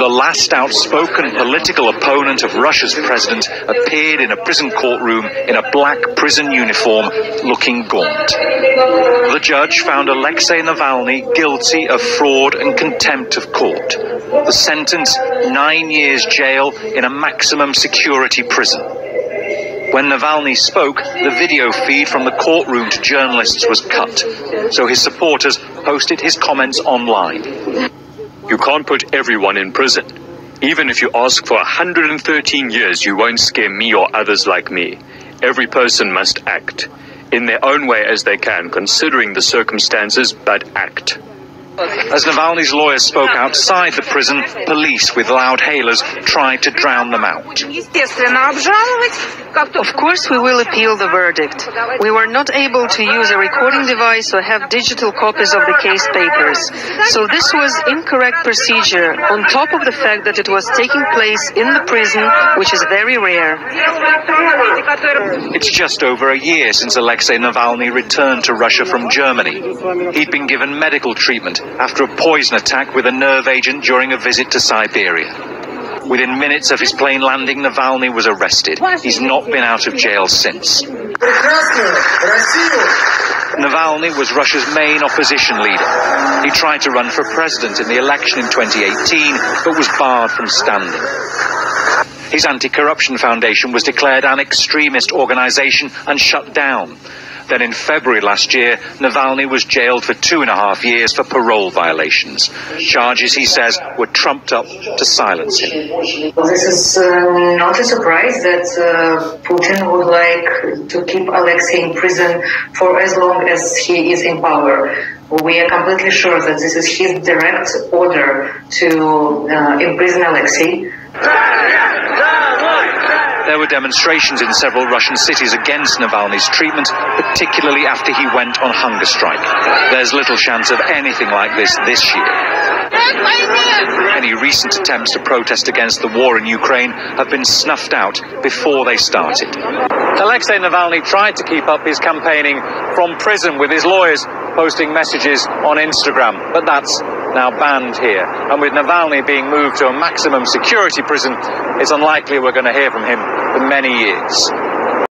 The last outspoken political opponent of Russia's president appeared in a prison courtroom in a black prison uniform, looking gaunt. The judge found Alexei Navalny guilty of fraud and contempt of court. The sentence, 9 years jail in a maximum security prison. When Navalny spoke, the video feed from the courtroom to journalists was cut, so his supporters posted his comments online. You can't put everyone in prison. Even if you ask for 113 years, you won't scare me or others like me. Every person must act in their own way as they can, considering the circumstances, but act. As Navalny's lawyers spoke outside the prison, police with loud hailers tried to drown them out. Of course we will appeal the verdict. We were not able to use a recording device or have digital copies of the case papers. So this was incorrect procedure, on top of the fact that it was taking place in the prison, which is very rare. It's just over a year since Alexei Navalny returned to Russia from Germany. He'd been given medical treatment after a poison attack with a nerve agent during a visit to Siberia. Within minutes of his plane landing, Navalny was arrested. He's not been out of jail since. Navalny was Russia's main opposition leader. He tried to run for president in the election in 2018, but was barred from standing. His anti-corruption foundation was declared an extremist organization and shut down. Then in February last year, Navalny was jailed for 2.5 years for parole violations. Charges, he says, were trumped up to silence him. This is not a surprise that Putin would like to keep Alexei in prison for as long as he is in power. We are completely sure that this is his direct order to imprison Alexei. There were demonstrations in several Russian cities against Navalny's treatment, particularly after he went on hunger strike. There's little chance of anything like this year. Any recent attempts to protest against the war in Ukraine have been snuffed out before they started. Alexei Navalny tried to keep up his campaigning from prison with his lawyers posting messages on Instagram, but that's now banned here. And with Navalny being moved to a maximum security prison, it's unlikely we're going to hear from him for many years.